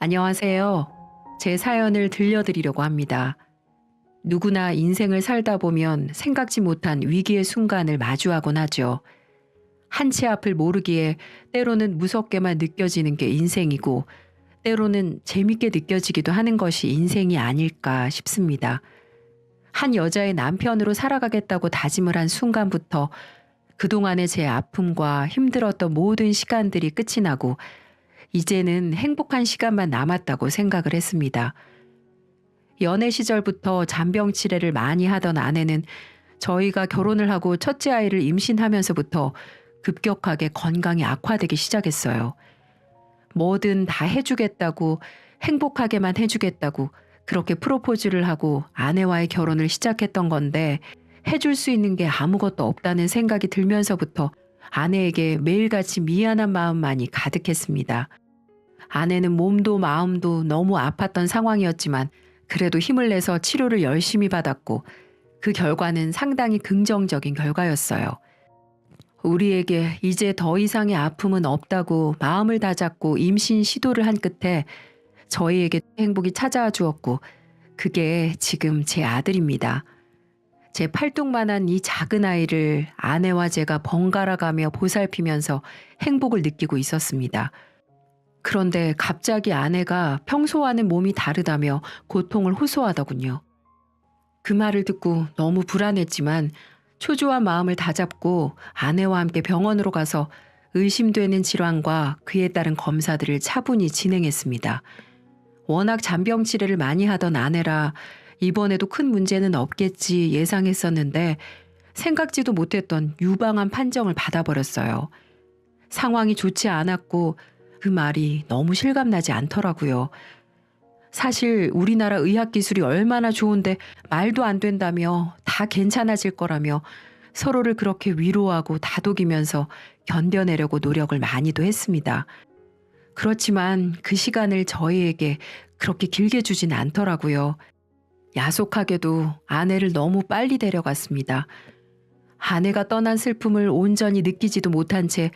안녕하세요. 제 사연을 들려드리려고 합니다. 누구나 인생을 살다 보면 생각지 못한 위기의 순간을 마주하곤 하죠. 한치 앞을 모르기에 때로는 무섭게만 느껴지는 게 인생이고, 때로는 재밌게 느껴지기도 하는 것이 인생이 아닐까 싶습니다. 한 여자의 남편으로 살아가겠다고 다짐을 한 순간부터 그동안의 제 아픔과 힘들었던 모든 시간들이 끝이 나고, 이제는 행복한 시간만 남았다고 생각을 했습니다. 연애 시절부터 잔병치레를 많이 하던 아내는 저희가 결혼을 하고 첫째 아이를 임신하면서부터 급격하게 건강이 악화되기 시작했어요. 뭐든 다 해주겠다고, 행복하게만 해주겠다고 그렇게 프로포즈를 하고 아내와의 결혼을 시작했던 건데, 해줄 수 있는 게 아무것도 없다는 생각이 들면서부터 아내에게 매일같이 미안한 마음만이 가득했습니다. 아내는 몸도 마음도 너무 아팠던 상황이었지만 그래도 힘을 내서 치료를 열심히 받았고, 그 결과는 상당히 긍정적인 결과였어요. 우리에게 이제 더 이상의 아픔은 없다고 마음을 다잡고 임신 시도를 한 끝에 저희에게 행복이 찾아와 주었고, 그게 지금 제 아들입니다. 제 팔뚝만한 이 작은 아이를 아내와 제가 번갈아 가며 보살피면서 행복을 느끼고 있었습니다. 그런데 갑자기 아내가 평소와는 몸이 다르다며 고통을 호소하더군요. 그 말을 듣고 너무 불안했지만 초조한 마음을 다잡고 아내와 함께 병원으로 가서 의심되는 질환과 그에 따른 검사들을 차분히 진행했습니다. 워낙 잔병 치레를 많이 하던 아내라 이번에도 큰 문제는 없겠지 예상했었는데, 생각지도 못했던 유방암 판정을 받아버렸어요. 상황이 좋지 않았고 그 말이 너무 실감나지 않더라고요. 사실 우리나라 의학 기술이 얼마나 좋은데 말도 안 된다며, 다 괜찮아질 거라며 서로를 그렇게 위로하고 다독이면서 견뎌내려고 노력을 많이도 했습니다. 그렇지만 그 시간을 저희에게 그렇게 길게 주진 않더라고요. 야속하게도 아내를 너무 빨리 데려갔습니다. 아내가 떠난 슬픔을 온전히 느끼지도 못한 채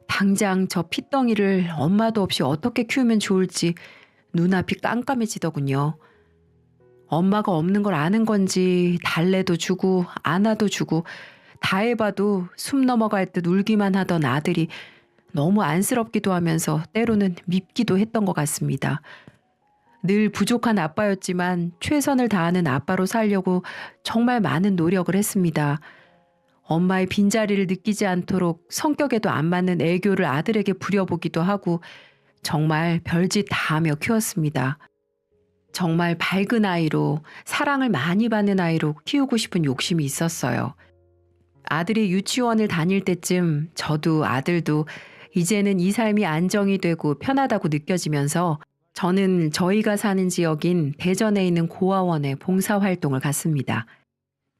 당장 저 핏덩이를 엄마도 없이 어떻게 키우면 좋을지 눈앞이 깜깜해지더군요. 엄마가 없는 걸 아는 건지 달래도 주고 안아도 주고 다 해봐도 숨 넘어갈 듯 울기만 하던 아들이 너무 안쓰럽기도 하면서 때로는 밉기도 했던 것 같습니다. 늘 부족한 아빠였지만 최선을 다하는 아빠로 살려고 정말 많은 노력을 했습니다. 엄마의 빈자리를 느끼지 않도록 성격에도 안 맞는 애교를 아들에게 부려보기도 하고 정말 별짓 다 하며 키웠습니다. 정말 밝은 아이로, 사랑을 많이 받는 아이로 키우고 싶은 욕심이 있었어요. 아들이 유치원을 다닐 때쯤 저도 아들도 이제는 이 삶이 안정이 되고 편하다고 느껴지면서 저는 저희가 사는 지역인 대전에 있는 고아원에 봉사활동을 갔습니다.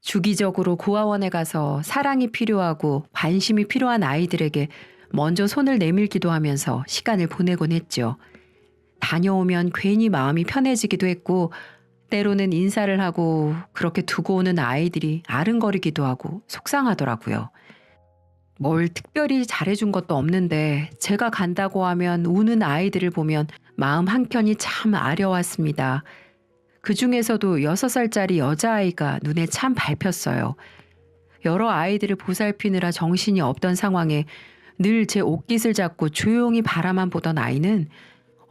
주기적으로 고아원에 가서 사랑이 필요하고 관심이 필요한 아이들에게 먼저 손을 내밀기도 하면서 시간을 보내곤 했죠. 다녀오면 괜히 마음이 편해지기도 했고, 때로는 인사를 하고 그렇게 두고 오는 아이들이 아른거리기도 하고 속상하더라고요. 뭘 특별히 잘해준 것도 없는데 제가 간다고 하면 우는 아이들을 보면 마음 한켠이 참 아려왔습니다. 그 중에서도 6살짜리 여자아이가 눈에 참 밟혔어요. 여러 아이들을 보살피느라 정신이 없던 상황에 늘 제 옷깃을 잡고 조용히 바라만 보던 아이는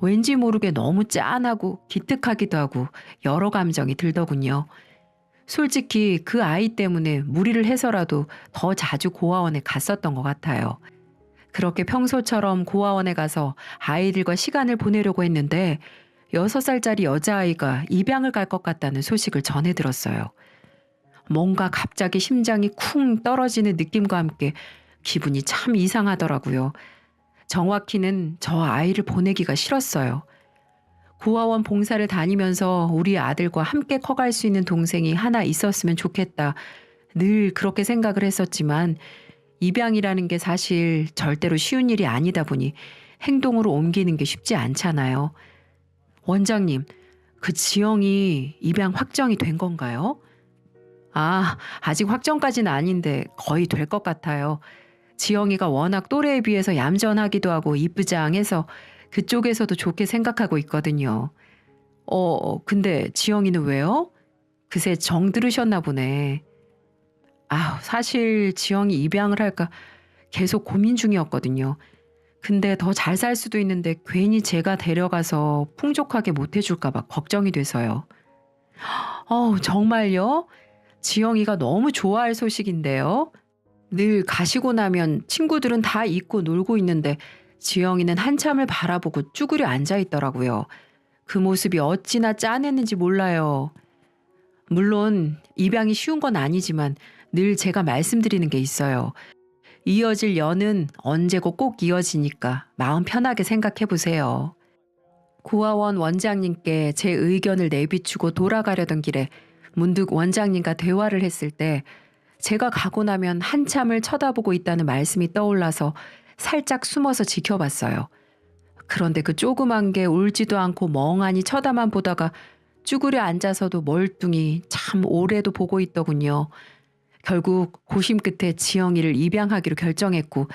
왠지 모르게 너무 짠하고 기특하기도 하고 여러 감정이 들더군요. 솔직히 그 아이 때문에 무리를 해서라도 더 자주 고아원에 갔었던 것 같아요. 그렇게 평소처럼 고아원에 가서 아이들과 시간을 보내려고 했는데 6살짜리 여자아이가 입양을 갈 것 같다는 소식을 전해 들었어요. 뭔가 갑자기 심장이 쿵 떨어지는 느낌과 함께 기분이 참 이상하더라고요. 정확히는 저 아이를 보내기가 싫었어요. 고아원 봉사를 다니면서 우리 아들과 함께 커갈 수 있는 동생이 하나 있었으면 좋겠다. 늘 그렇게 생각을 했었지만 입양이라는 게 사실 절대로 쉬운 일이 아니다 보니 행동으로 옮기는 게 쉽지 않잖아요. 원장님, 그 지영이 입양 확정이 된 건가요? 아직 확정까지는 아닌데 거의 될 것 같아요. 지영이가 워낙 또래에 비해서 얌전하기도 하고 이쁘장해서 그쪽에서도 좋게 생각하고 있거든요. 근데 지영이는 왜요? 그새 정 들으셨나 보네. 사실 지영이 입양을 할까 계속 고민 중이었거든요. 근데 더 잘 살 수도 있는데 괜히 제가 데려가서 풍족하게 못 해줄까 봐 걱정이 돼서요. 정말요? 지영이가 너무 좋아할 소식인데요. 늘 가시고 나면 친구들은 다 잊고 놀고 있는데 지영이는 한참을 바라보고 쭈그려 앉아 있더라고요. 그 모습이 어찌나 짠했는지 몰라요. 물론 입양이 쉬운 건 아니지만 늘 제가 말씀드리는 게 있어요. 이어질 연은 언제고 꼭 이어지니까 마음 편하게 생각해 보세요. 고아원 원장님께 제 의견을 내비추고 돌아가려던 길에 문득 원장님과 대화를 했을 때 제가 가고 나면 한참을 쳐다보고 있다는 말씀이 떠올라서 살짝 숨어서 지켜봤어요. 그런데 그 조그만 게 울지도 않고 멍하니 쳐다만 보다가 쭈그려 앉아서도 멀뚱히 참 오래도 보고 있더군요. 결국 고심 끝에 지영이를 입양하기로 결정했고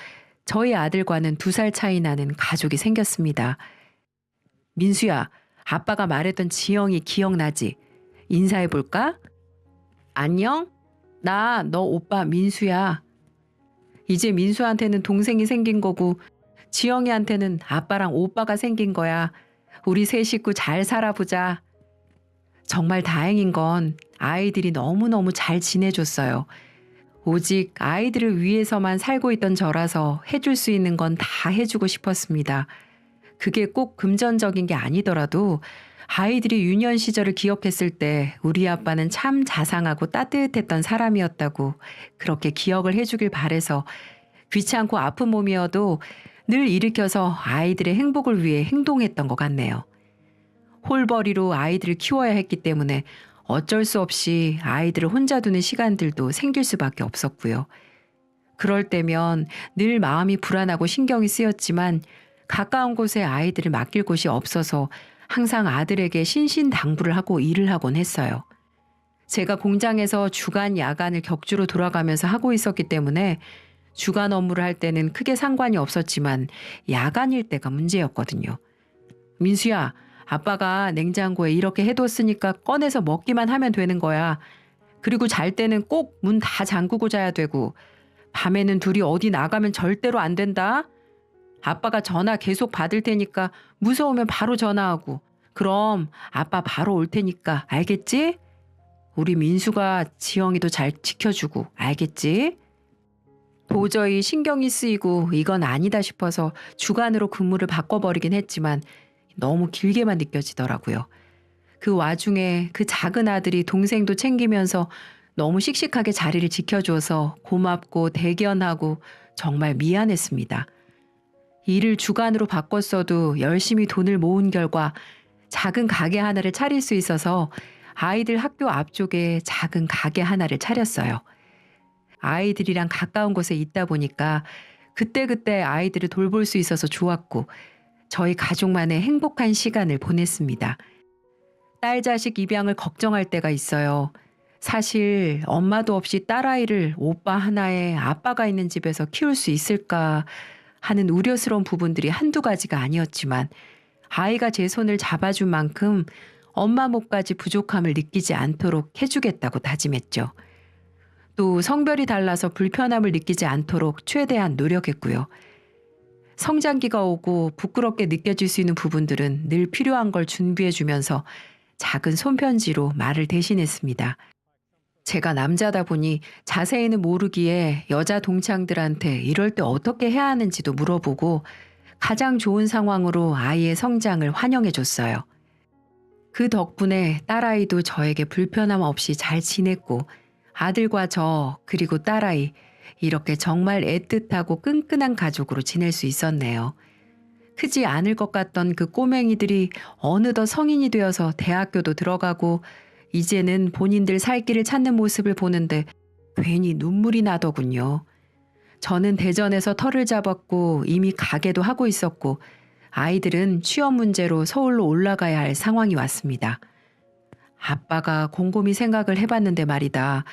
저희 아들과는 2살 차이 나는 가족이 생겼습니다. 민수야, 아빠가 말했던 지영이 기억나지? 인사해볼까? 안녕? 나 너 오빠 민수야. 이제 민수한테는 동생이 생긴 거고 지영이한테는 아빠랑 오빠가 생긴 거야. 우리 세 식구 잘 살아보자. 정말 다행인 건 아이들이 너무너무 잘 지내줬어요. 오직 아이들을 위해서만 살고 있던 저라서 해줄 수 있는 건 다 해주고 싶었습니다. 그게 꼭 금전적인 게 아니더라도 아이들이 유년 시절을 기억했을 때 우리 아빠는 참 자상하고 따뜻했던 사람이었다고 그렇게 기억을 해주길 바래서 귀찮고 아픈 몸이어도 늘 일으켜서 아이들의 행복을 위해 행동했던 것 같네요. 홀벌이로 아이들을 키워야 했기 때문에 어쩔 수 없이 아이들을 혼자 두는 시간들도 생길 수밖에 없었고요. 그럴 때면 늘 마음이 불안하고 신경이 쓰였지만 가까운 곳에 아이들을 맡길 곳이 없어서 항상 아들에게 신신당부를 하고 일을 하곤 했어요. 제가 공장에서 주간, 야간을 격주로 돌아가면서 하고 있었기 때문에 주간 업무를 할 때는 크게 상관이 없었지만 야간일 때가 문제였거든요. 민수야, 아빠가 냉장고에 이렇게 해뒀으니까 꺼내서 먹기만 하면 되는 거야. 그리고 잘 때는 꼭 문 다 잠그고 자야 되고 밤에는 둘이 어디 나가면 절대로 안 된다. 아빠가 전화 계속 받을 테니까 무서우면 바로 전화하고 그럼 아빠 바로 올 테니까 알겠지? 우리 민수가 지영이도 잘 지켜주고 알겠지? 도저히 신경이 쓰이고 이건 아니다 싶어서 주간으로 근무를 바꿔버리긴 했지만 너무 길게만 느껴지더라고요. 그 와중에 그 작은 아들이 동생도 챙기면서 너무 씩씩하게 자리를 지켜줘서 고맙고 대견하고 정말 미안했습니다. 일을 주간으로 바꿨어도 열심히 돈을 모은 결과 작은 가게 하나를 차릴 수 있어서 아이들 학교 앞쪽에 작은 가게 하나를 차렸어요. 아이들이랑 가까운 곳에 있다 보니까 그때그때 아이들을 돌볼 수 있어서 좋았고 저희 가족만의 행복한 시간을 보냈습니다. 딸 자식 입양을 걱정할 때가 있어요. 사실 엄마도 없이 딸아이를 오빠 하나에 아빠가 있는 집에서 키울 수 있을까 하는 우려스러운 부분들이 한두 가지가 아니었지만 아이가 제 손을 잡아준 만큼 엄마 몫까지 부족함을 느끼지 않도록 해주겠다고 다짐했죠. 또 성별이 달라서 불편함을 느끼지 않도록 최대한 노력했고요. 성장기가 오고 부끄럽게 느껴질 수 있는 부분들은 늘 필요한 걸 준비해주면서 작은 손편지로 말을 대신했습니다. 제가 남자다 보니 자세히는 모르기에 여자 동창들한테 이럴 때 어떻게 해야 하는지도 물어보고 가장 좋은 상황으로 아이의 성장을 환영해줬어요. 그 덕분에 딸아이도 저에게 불편함 없이 잘 지냈고 아들과 저 그리고 딸아이 이렇게 정말 애틋하고 끈끈한 가족으로 지낼 수 있었네요. 크지 않을 것 같던 그 꼬맹이들이 어느덧 성인이 되어서 대학교도 들어가고 이제는 본인들 살 길을 찾는 모습을 보는데 괜히 눈물이 나더군요. 저는 대전에서 터를 잡았고 이미 가게도 하고 있었고 아이들은 취업 문제로 서울로 올라가야 할 상황이 왔습니다. 아빠가 곰곰이 생각을 해봤는데 말이다.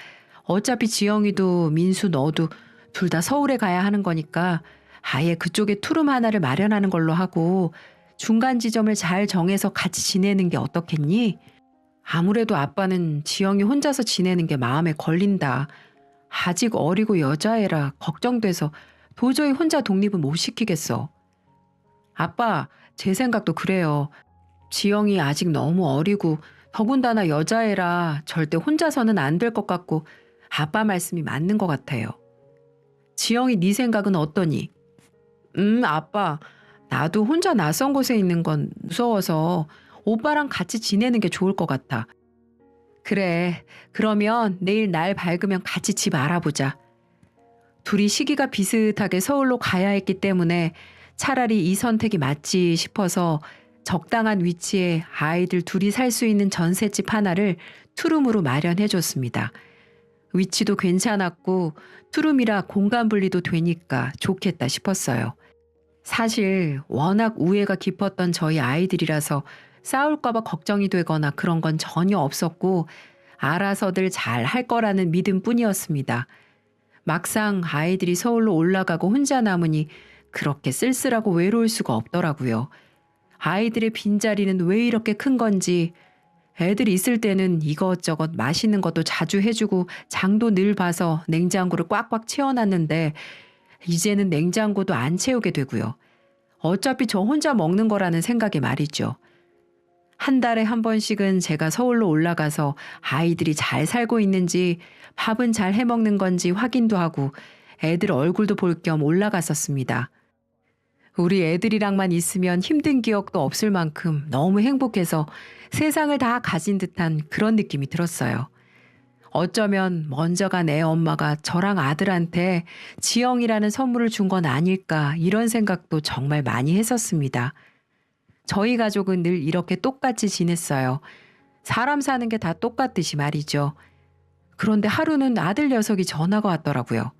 어차피 지영이도 민수 너도 둘 다 서울에 가야 하는 거니까 아예 그쪽에 투룸 하나를 마련하는 걸로 하고 중간 지점을 잘 정해서 같이 지내는 게 어떻겠니? 아무래도 아빠는 지영이 혼자서 지내는 게 마음에 걸린다. 아직 어리고 여자애라 걱정돼서 도저히 혼자 독립은 못 시키겠어. 아빠, 제 생각도 그래요. 지영이 아직 너무 어리고 더군다나 여자애라 절대 혼자서는 안 될 것 같고 아빠 말씀이 맞는 것 같아요. 지영이 네 생각은 어떠니? 아빠. 나도 혼자 낯선 곳에 있는 건 무서워서 오빠랑 같이 지내는 게 좋을 것 같아. 그래. 그러면 내일 날 밝으면 같이 집 알아보자. 둘이 시기가 비슷하게 서울로 가야 했기 때문에 차라리 이 선택이 맞지 싶어서 적당한 위치에 아이들 둘이 살 수 있는 전셋집 하나를 투룸으로 마련해 줬습니다. 위치도 괜찮았고 투룸이라 공간 분리도 되니까 좋겠다 싶었어요. 사실 워낙 우애가 깊었던 저희 아이들이라서 싸울까봐 걱정이 되거나 그런 건 전혀 없었고 알아서들 잘 할 거라는 믿음뿐이었습니다. 막상 아이들이 서울로 올라가고 혼자 남으니 그렇게 쓸쓸하고 외로울 수가 없더라고요. 아이들의 빈자리는 왜 이렇게 큰 건지 애들 있을 때는 이것저것 맛있는 것도 자주 해주고 장도 늘 봐서 냉장고를 꽉꽉 채워놨는데 이제는 냉장고도 안 채우게 되고요. 어차피 저 혼자 먹는 거라는 생각에 말이죠. 한 달에 한 번씩은 제가 서울로 올라가서 아이들이 잘 살고 있는지 밥은 잘 해먹는 건지 확인도 하고 애들 얼굴도 볼 겸 올라갔었습니다. 우리 애들이랑만 있으면 힘든 기억도 없을 만큼 너무 행복해서 세상을 다 가진 듯한 그런 느낌이 들었어요. 어쩌면 먼저 간 애 엄마가 저랑 아들한테 지영이라는 선물을 준 건 아닐까 이런 생각도 정말 많이 했었습니다. 저희 가족은 늘 이렇게 똑같이 지냈어요. 사람 사는 게 다 똑같듯이 말이죠. 그런데 하루는 아들 녀석이 전화가 왔더라고요.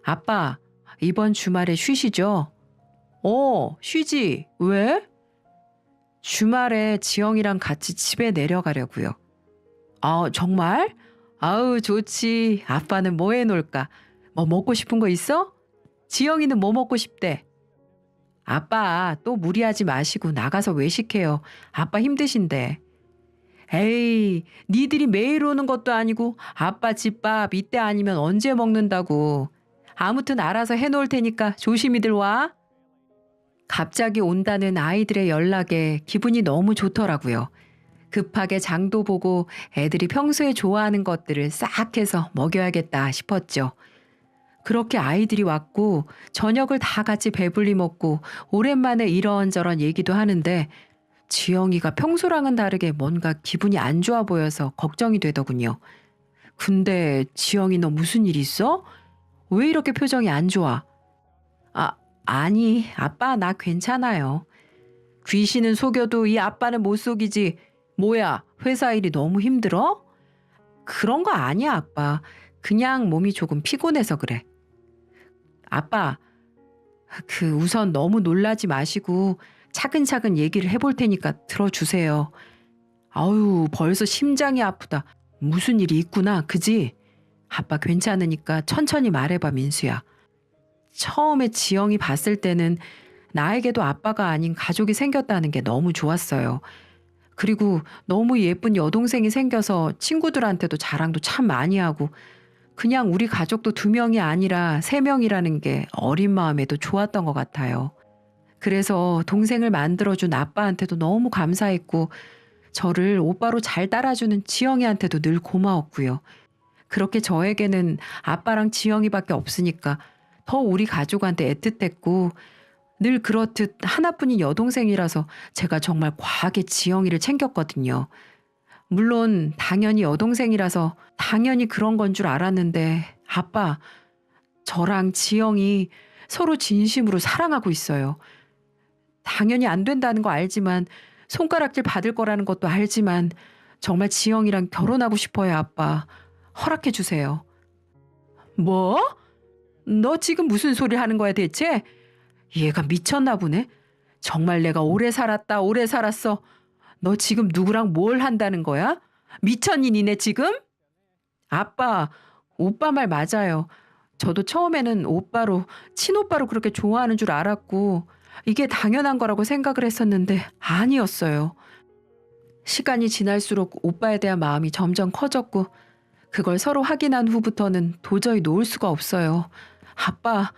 아빠, 이번 주말에 쉬시죠? 쉬지. 왜? 주말에 지영이랑 같이 집에 내려가려고요. 아, 정말? 아우, 좋지. 아빠는 뭐 해놓을까? 뭐 먹고 싶은 거 있어? 지영이는 뭐 먹고 싶대? 아빠, 또 무리하지 마시고 나가서 외식해요. 아빠 힘드신데. 에이, 니들이 매일 오는 것도 아니고 아빠 집밥 이때 아니면 언제 먹는다고. 아무튼 알아서 해놓을 테니까 조심히들 와. 갑자기 온다는 아이들의 연락에 기분이 너무 좋더라고요. 급하게 장도 보고 애들이 평소에 좋아하는 것들을 싹 해서 먹여야겠다 싶었죠. 그렇게 아이들이 왔고 저녁을 다 같이 배불리 먹고 오랜만에 이런저런 얘기도 하는데 지영이가 평소랑은 다르게 뭔가 기분이 안 좋아 보여서 걱정이 되더군요. 근데 지영이 너 무슨 일 있어? 왜 이렇게 표정이 안 좋아? 아니, 아빠 나 괜찮아요. 귀신은 속여도 이 아빠는 못 속이지. 뭐야, 회사 일이 너무 힘들어? 그런 거 아니야, 아빠. 그냥 몸이 조금 피곤해서 그래. 아빠, 우선 너무 놀라지 마시고 차근차근 얘기를 해볼 테니까 들어주세요. 아유, 벌써 심장이 아프다. 무슨 일이 있구나, 그지? 아빠 괜찮으니까 천천히 말해봐, 민수야. 처음에 지영이 봤을 때는 나에게도 아빠가 아닌 가족이 생겼다는 게 너무 좋았어요. 그리고 너무 예쁜 여동생이 생겨서 친구들한테도 자랑도 참 많이 하고 그냥 우리 가족도 2명이 아니라 3명이라는 게 어린 마음에도 좋았던 것 같아요. 그래서 동생을 만들어준 아빠한테도 너무 감사했고 저를 오빠로 잘 따라주는 지영이한테도 늘 고마웠고요. 그렇게 저에게는 아빠랑 지영이밖에 없으니까 더 우리 가족한테 애틋했고 늘 그렇듯 하나뿐인 여동생이라서 제가 정말 과하게 지영이를 챙겼거든요. 물론 당연히 여동생이라서 당연히 그런 건 줄 알았는데 아빠, 저랑 지영이 서로 진심으로 사랑하고 있어요. 당연히 안 된다는 거 알지만 손가락질 받을 거라는 것도 알지만 정말 지영이랑 결혼하고 싶어요, 아빠. 허락해 주세요. 뭐? 너 지금 무슨 소리 하는 거야 대체? 얘가 미쳤나 보네. 정말 내가 오래 살았다 오래 살았어. 너 지금 누구랑 뭘 한다는 거야? 미쳤니 니네 지금? 아빠, 오빠 말 맞아요. 저도 처음에는 오빠로 친오빠로 그렇게 좋아하는 줄 알았고 이게 당연한 거라고 생각을 했었는데 아니었어요. 시간이 지날수록 오빠에 대한 마음이 점점 커졌고 그걸 서로 확인한 후부터는 도저히 놓을 수가 없어요. 아빠,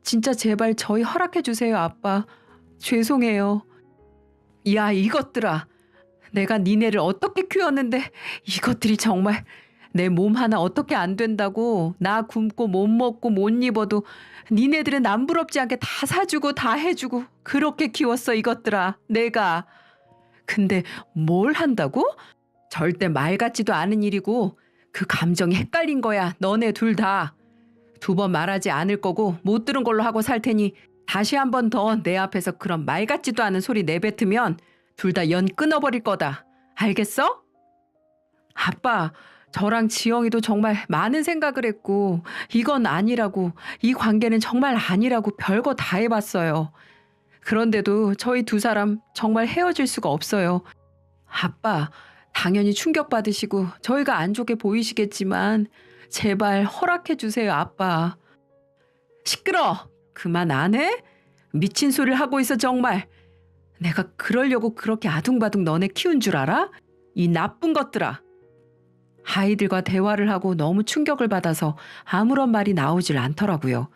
진짜 제발 저희 허락해 주세요, 아빠. 죄송해요. 야, 이것들아. 내가 니네를 어떻게 키웠는데 이것들이 정말 내 몸 하나 어떻게 안 된다고 나 굶고 못 먹고 못 입어도 니네들은 남부럽지 않게 다 사주고 다 해주고 그렇게 키웠어 이것들아 내가. 근데 뭘 한다고? 절대 말 같지도 않은 일이고 그 감정이 헷갈린 거야 너네 둘 다. 두 번 말하지 않을 거고 못 들은 걸로 하고 살 테니 다시 한 번 더 내 앞에서 그런 말 같지도 않은 소리 내뱉으면 둘 다 연 끊어버릴 거다. 알겠어? 아빠, 저랑 지영이도 정말 많은 생각을 했고 이건 아니라고 이 관계는 정말 아니라고 별거 다 해봤어요. 그런데도 저희 두 사람 정말 헤어질 수가 없어요. 아빠, 당연히 충격받으시고 저희가 안 좋게 보이시겠지만 제발 허락해 주세요, 아빠. 시끄러! 그만 안 해? 미친 소리를 하고 있어 정말. 내가 그러려고 그렇게 아둥바둥 너네 키운 줄 알아? 이 나쁜 것들아. 아이들과 대화를 하고 너무 충격을 받아서 아무런 말이 나오질 않더라고요.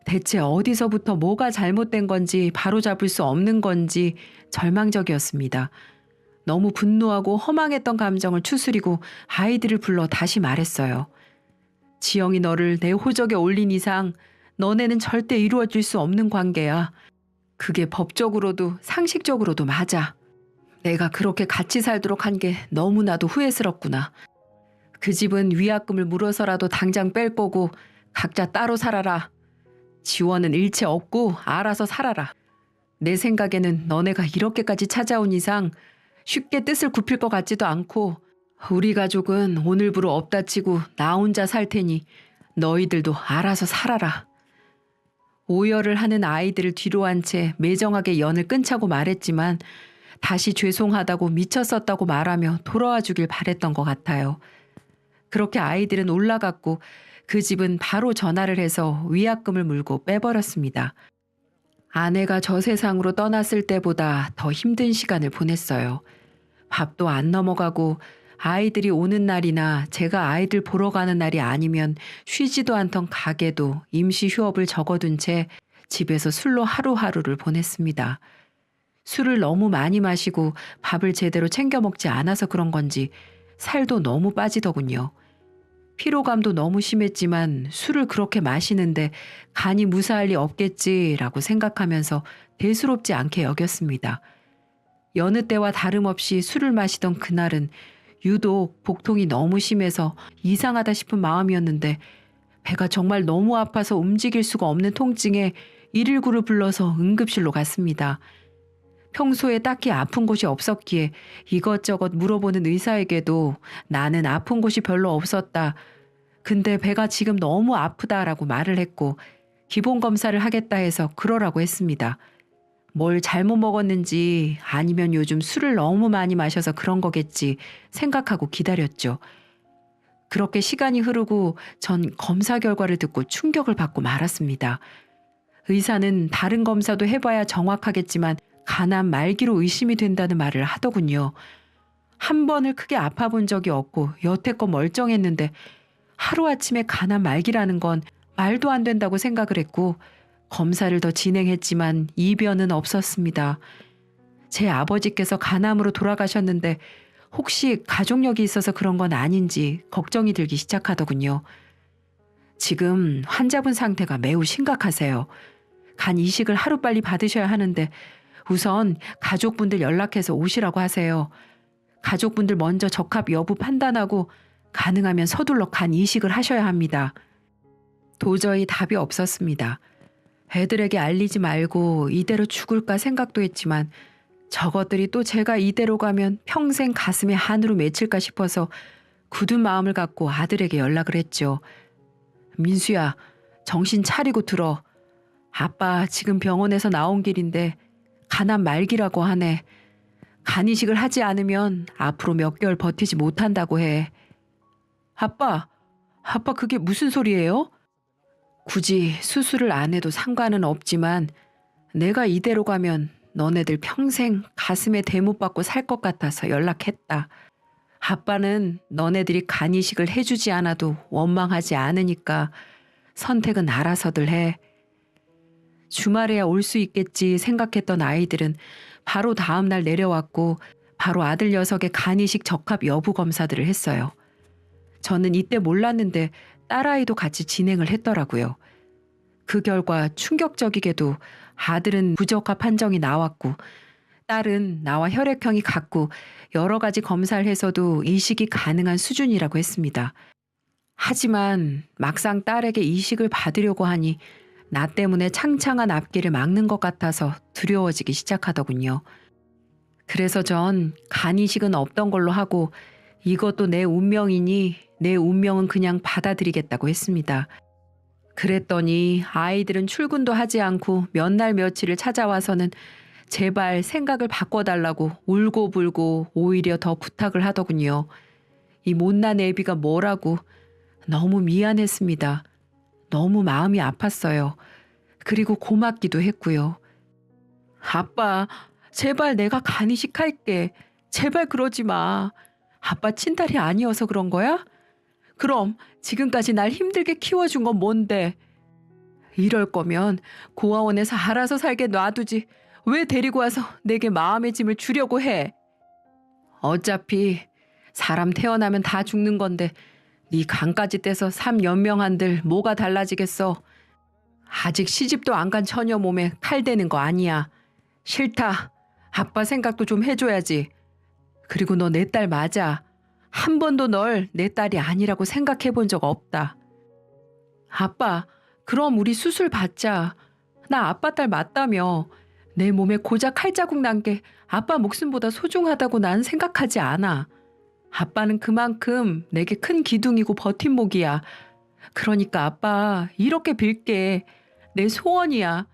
대체 어디서부터 뭐가 잘못된 건지 바로잡을 수 없는 건지 절망적이었습니다. 너무 분노하고 허망했던 감정을 추스리고 아이들을 불러 다시 말했어요. 지영이 너를 내 호적에 올린 이상 너네는 절대 이루어질 수 없는 관계야. 그게 법적으로도 상식적으로도 맞아. 내가 그렇게 같이 살도록 한 게 너무나도 후회스럽구나. 그 집은 위약금을 물어서라도 당장 뺄 거고 각자 따로 살아라. 지원은 일체 없고 알아서 살아라. 내 생각에는 너네가 이렇게까지 찾아온 이상 쉽게 뜻을 굽힐 것 같지도 않고 우리 가족은 오늘부로 업다치고 나 혼자 살 테니 너희들도 알아서 살아라. 오열을 하는 아이들을 뒤로 한 채 매정하게 연을 끊자고 말했지만 다시 죄송하다고 미쳤었다고 말하며 돌아와 주길 바랬던 것 같아요. 그렇게 아이들은 올라갔고 그 집은 바로 전화를 해서 위약금을 물고 빼버렸습니다. 아내가 저 세상으로 떠났을 때보다 더 힘든 시간을 보냈어요. 밥도 안 넘어가고 아이들이 오는 날이나 제가 아이들 보러 가는 날이 아니면 쉬지도 않던 가게도 임시 휴업을 적어둔 채 집에서 술로 하루하루를 보냈습니다. 술을 너무 많이 마시고 밥을 제대로 챙겨 먹지 않아서 그런 건지 살도 너무 빠지더군요. 피로감도 너무 심했지만 술을 그렇게 마시는데 간이 무사할 리 없겠지라고 생각하면서 대수롭지 않게 여겼습니다. 여느 때와 다름없이 술을 마시던 그날은 유독 복통이 너무 심해서 이상하다 싶은 마음이었는데 배가 정말 너무 아파서 움직일 수가 없는 통증에 119를 불러서 응급실로 갔습니다. 평소에 딱히 아픈 곳이 없었기에 이것저것 물어보는 의사에게도 나는 아픈 곳이 별로 없었다. 근데 배가 지금 너무 아프다라고 말을 했고 기본 검사를 하겠다 해서 그러라고 했습니다. 뭘 잘못 먹었는지 아니면 요즘 술을 너무 많이 마셔서 그런 거겠지 생각하고 기다렸죠. 그렇게 시간이 흐르고 전 검사 결과를 듣고 충격을 받고 말았습니다. 의사는 다른 검사도 해봐야 정확하겠지만 간암 말기로 의심이 된다는 말을 하더군요. 한 번을 크게 아파본 적이 없고 여태껏 멀쩡했는데 하루아침에 간암 말기라는 건 말도 안 된다고 생각을 했고 검사를 더 진행했지만 이변은 없었습니다. 제 아버지께서 간암으로 돌아가셨는데 혹시 가족력이 있어서 그런 건 아닌지 걱정이 들기 시작하더군요. 지금 환자분 상태가 매우 심각하세요. 간 이식을 하루빨리 받으셔야 하는데 우선 가족분들 연락해서 오시라고 하세요. 가족분들 먼저 적합 여부 판단하고 가능하면 서둘러 간 이식을 하셔야 합니다. 도저히 답이 없었습니다. 애들에게 알리지 말고 이대로 죽을까 생각도 했지만 저것들이 또 제가 이대로 가면 평생 가슴에 한으로 맺힐까 싶어서 굳은 마음을 갖고 아들에게 연락을 했죠. 민수야, 정신 차리고 들어. 아빠 지금 병원에서 나온 길인데 간암 말기라고 하네. 간 이식을 하지 않으면 앞으로 몇 개월 버티지 못한다고 해. 아빠 그게 무슨 소리예요? 굳이 수술을 안 해도 상관은 없지만 내가 이대로 가면 너네들 평생 가슴에 대못 받고 살 것 같아서 연락했다. 아빠는 너네들이 간이식을 해주지 않아도 원망하지 않으니까 선택은 알아서들 해. 주말에야 올 수 있겠지 생각했던 아이들은 바로 다음 날 내려왔고 바로 아들 녀석의 간이식 적합 여부 검사들을 했어요. 저는 이때 몰랐는데 딸아이도 같이 진행을 했더라고요. 그 결과 충격적이게도 아들은 부적합 판정이 나왔고 딸은 나와 혈액형이 같고 여러 가지 검사를 해서도 이식이 가능한 수준이라고 했습니다. 하지만 막상 딸에게 이식을 받으려고 하니 나 때문에 창창한 앞길을 막는 것 같아서 두려워지기 시작하더군요. 그래서 전 간이식은 없던 걸로 하고 이것도 내 운명이니 내 운명은 그냥 받아들이겠다고 했습니다. 그랬더니 아이들은 출근도 하지 않고 몇 날 며칠을 찾아와서는 제발 생각을 바꿔달라고 울고불고 오히려 더 부탁을 하더군요. 이 못난 애비가 뭐라고. 너무 미안했습니다. 너무 마음이 아팠어요. 그리고 고맙기도 했고요. 아빠, 제발 내가 간이식 할게. 제발 그러지 마. 아빠 친딸이 아니어서 그런 거야? 그럼 지금까지 날 힘들게 키워준 건 뭔데? 이럴 거면 고아원에서 알아서 살게 놔두지. 왜 데리고 와서 내게 마음의 짐을 주려고 해? 어차피 사람 태어나면 다 죽는 건데 네 간까지 떼서 삶 연명한들 뭐가 달라지겠어. 아직 시집도 안 간 처녀 몸에 칼 대는 거 아니야. 싫다. 아빠 생각도 좀 해줘야지. 그리고 너 내 딸 맞아. 한 번도 널 내 딸이 아니라고 생각해 본 적 없다. 아빠, 그럼 우리 수술 받자. 나 아빠 딸 맞다며. 내 몸에 고작 칼자국 난 게 아빠 목숨보다 소중하다고 난 생각하지 않아. 아빠는 그만큼 내게 큰 기둥이고 버팀목이야. 그러니까 아빠, 이렇게 빌게. 내 소원이야.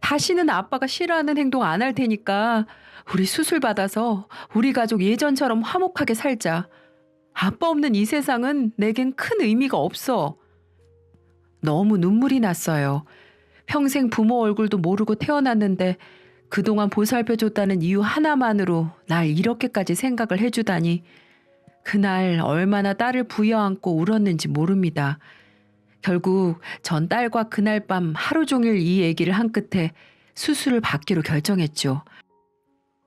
다시는 아빠가 싫어하는 행동 안 할 테니까 우리 수술 받아서 우리 가족 예전처럼 화목하게 살자. 아빠 없는 이 세상은 내겐 큰 의미가 없어. 너무 눈물이 났어요. 평생 부모 얼굴도 모르고 태어났는데 그동안 보살펴줬다는 이유 하나만으로 날 이렇게까지 생각을 해주다니. 그날 얼마나 딸을 부여안고 울었는지 모릅니다. 결국 전 딸과 그날 밤 하루 종일 이 얘기를 한 끝에 수술을 받기로 결정했죠.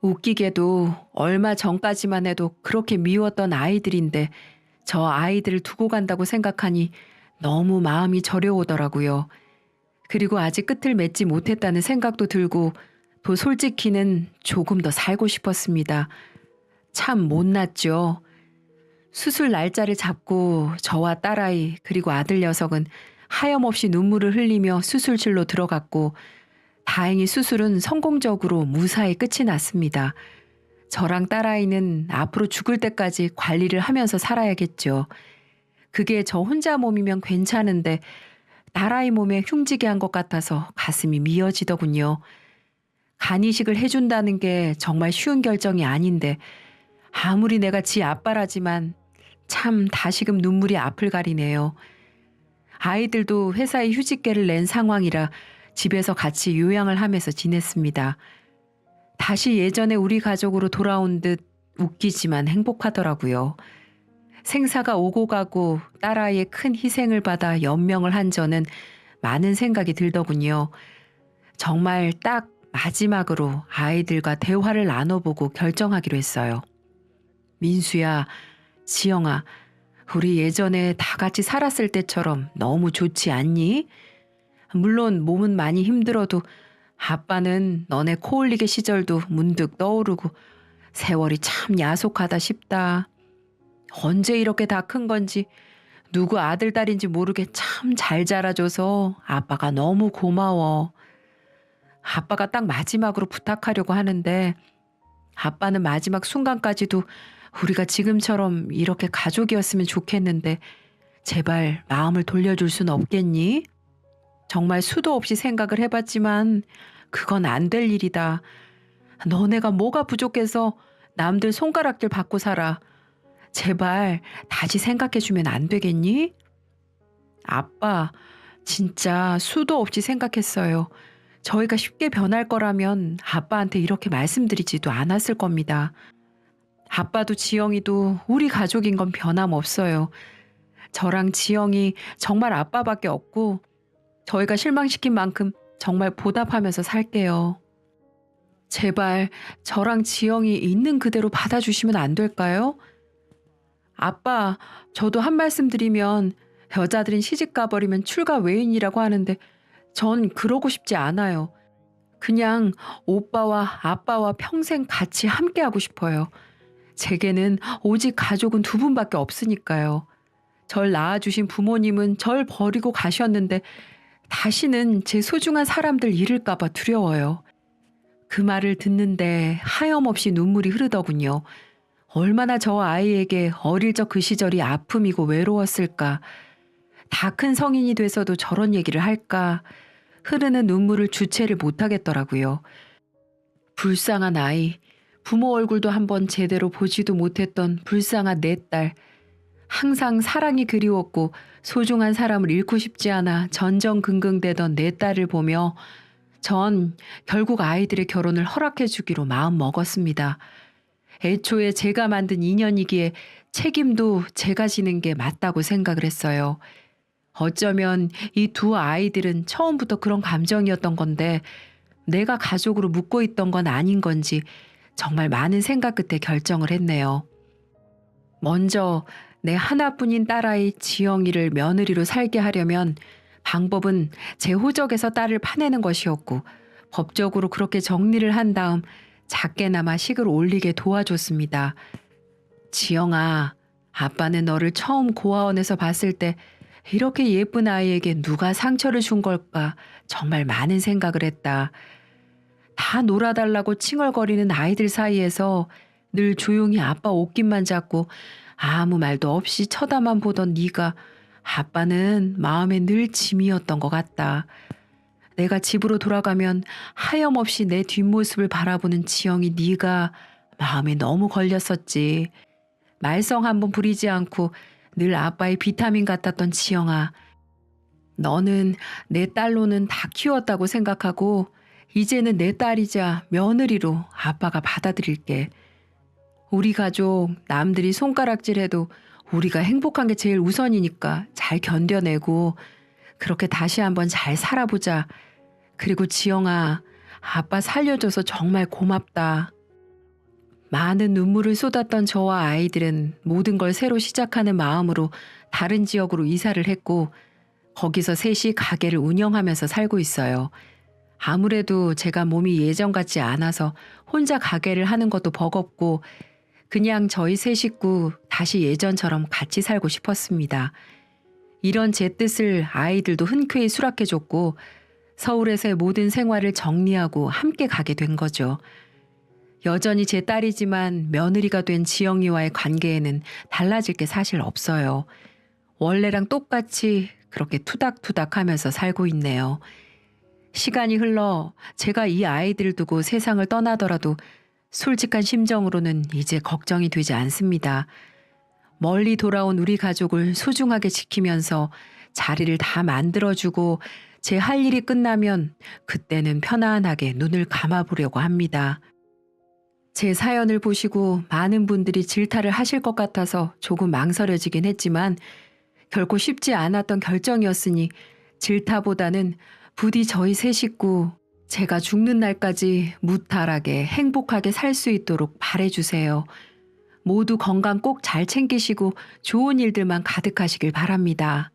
웃기게도 얼마 전까지만 해도 그렇게 미웠던 아이들인데 저 아이들을 두고 간다고 생각하니 너무 마음이 저려오더라고요. 그리고 아직 끝을 맺지 못했다는 생각도 들고 또 솔직히는 조금 더 살고 싶었습니다. 참 못났죠. 수술 날짜를 잡고 저와 딸아이 그리고 아들 녀석은 하염없이 눈물을 흘리며 수술실로 들어갔고 다행히 수술은 성공적으로 무사히 끝이 났습니다. 저랑 딸아이는 앞으로 죽을 때까지 관리를 하면서 살아야겠죠. 그게 저 혼자 몸이면 괜찮은데 딸아이 몸에 흉지게 한 것 같아서 가슴이 미어지더군요. 간이식을 해준다는 게 정말 쉬운 결정이 아닌데 아무리 내가 지 아빠라지만 참 다시금 눈물이 앞을 가리네요. 아이들도 회사에 휴직계를 낸 상황이라 집에서 같이 요양을 하면서 지냈습니다. 다시 예전에 우리 가족으로 돌아온 듯 웃기지만 행복하더라고요. 생사가 오고 가고 딸아이의 큰 희생을 받아 연명을 한 저는 많은 생각이 들더군요. 정말 딱 마지막으로 아이들과 대화를 나눠보고 결정하기로 했어요. 민수야, 지영아, 우리 예전에 다 같이 살았을 때처럼 너무 좋지 않니? 물론 몸은 많이 힘들어도 아빠는 너네 코 올리게 시절도 문득 떠오르고 세월이 참 야속하다 싶다. 언제 이렇게 다 큰 건지 누구 아들 딸인지 모르게 참 잘 자라줘서 아빠가 너무 고마워. 아빠가 딱 마지막으로 부탁하려고 하는데 아빠는 마지막 순간까지도 우리가 지금처럼 이렇게 가족이었으면 좋겠는데 제발 마음을 돌려줄 순 없겠니? 정말 수도 없이 생각을 해봤지만 그건 안 될 일이다. 너네가 뭐가 부족해서 남들 손가락질 받고 살아. 제발 다시 생각해주면 안 되겠니? 아빠, 진짜 수도 없이 생각했어요. 저희가 쉽게 변할 거라면 아빠한테 이렇게 말씀드리지도 않았을 겁니다. 아빠도 지영이도 우리 가족인 건 변함없어요. 저랑 지영이 정말 아빠밖에 없고 저희가 실망시킨 만큼 정말 보답하면서 살게요. 제발 저랑 지영이 있는 그대로 받아주시면 안 될까요? 아빠, 저도 한 말씀 드리면 여자들은 시집 가버리면 출가 외인이라고 하는데 전 그러고 싶지 않아요. 그냥 오빠와 아빠와 평생 같이 함께하고 싶어요. 제게는 오직 가족은 두 분밖에 없으니까요. 절 낳아주신 부모님은 절 버리고 가셨는데 다시는 제 소중한 사람들 잃을까봐 두려워요. 그 말을 듣는데 하염없이 눈물이 흐르더군요. 얼마나 저 아이에게 어릴 적 그 시절이 아픔이고 외로웠을까. 다 큰 성인이 돼서도 저런 얘기를 할까. 흐르는 눈물을 주체를 못하겠더라고요. 불쌍한 아이. 부모 얼굴도 한번 제대로 보지도 못했던 불쌍한 내 딸. 항상 사랑이 그리웠고 소중한 사람을 잃고 싶지 않아 전전긍긍대던 내 딸을 보며 전 결국 아이들의 결혼을 허락해 주기로 마음 먹었습니다. 애초에 제가 만든 인연이기에 책임도 제가 지는 게 맞다고 생각을 했어요. 어쩌면 이 두 아이들은 처음부터 그런 감정이었던 건데 내가 가족으로 묻고 있던 건 아닌 건지 정말 많은 생각 끝에 결정을 했네요. 먼저 내 하나뿐인 딸아이 지영이를 며느리로 살게 하려면 방법은 제 호적에서 딸을 파내는 것이었고 법적으로 그렇게 정리를 한 다음 작게나마 식을 올리게 도와줬습니다. 지영아, 아빠는 너를 처음 고아원에서 봤을 때 이렇게 예쁜 아이에게 누가 상처를 준 걸까 정말 많은 생각을 했다. 다 놀아달라고 칭얼거리는 아이들 사이에서 늘 조용히 아빠 옷깃만 잡고 아무 말도 없이 쳐다만 보던 네가 아빠는 마음에 늘 짐이었던 것 같다. 내가 집으로 돌아가면 하염없이 내 뒷모습을 바라보는 지영이 네가 마음에 너무 걸렸었지. 말썽 한번 부리지 않고 늘 아빠의 비타민 같았던 지영아. 너는 내 딸로는 다 키웠다고 생각하고 이제는 내 딸이자 며느리로 아빠가 받아들일게. 우리 가족 남들이 손가락질해도 우리가 행복한 게 제일 우선이니까 잘 견뎌내고 그렇게 다시 한번 잘 살아보자. 그리고 지영아, 아빠 살려줘서 정말 고맙다. 많은 눈물을 쏟았던 저와 아이들은 모든 걸 새로 시작하는 마음으로 다른 지역으로 이사를 했고 거기서 셋이 가게를 운영하면서 살고 있어요. 아무래도 제가 몸이 예전 같지 않아서 혼자 가게를 하는 것도 버겁고 그냥 저희 세 식구 다시 예전처럼 같이 살고 싶었습니다. 이런 제 뜻을 아이들도 흔쾌히 수락해줬고 서울에서의 모든 생활을 정리하고 함께 가게 된 거죠. 여전히 제 딸이지만 며느리가 된 지영이와의 관계에는 달라질 게 사실 없어요. 원래랑 똑같이 그렇게 투닥투닥 하면서 살고 있네요. 시간이 흘러 제가 이 아이들을 두고 세상을 떠나더라도 솔직한 심정으로는 이제 걱정이 되지 않습니다. 멀리 돌아온 우리 가족을 소중하게 지키면서 자리를 다 만들어주고 제 할 일이 끝나면 그때는 편안하게 눈을 감아보려고 합니다. 제 사연을 보시고 많은 분들이 질타를 하실 것 같아서 조금 망설여지긴 했지만 결코 쉽지 않았던 결정이었으니 질타보다는 부디 저희 세 식구 제가 죽는 날까지 무탈하게 행복하게 살 수 있도록 바래주세요. 모두 건강 꼭 잘 챙기시고 좋은 일들만 가득하시길 바랍니다.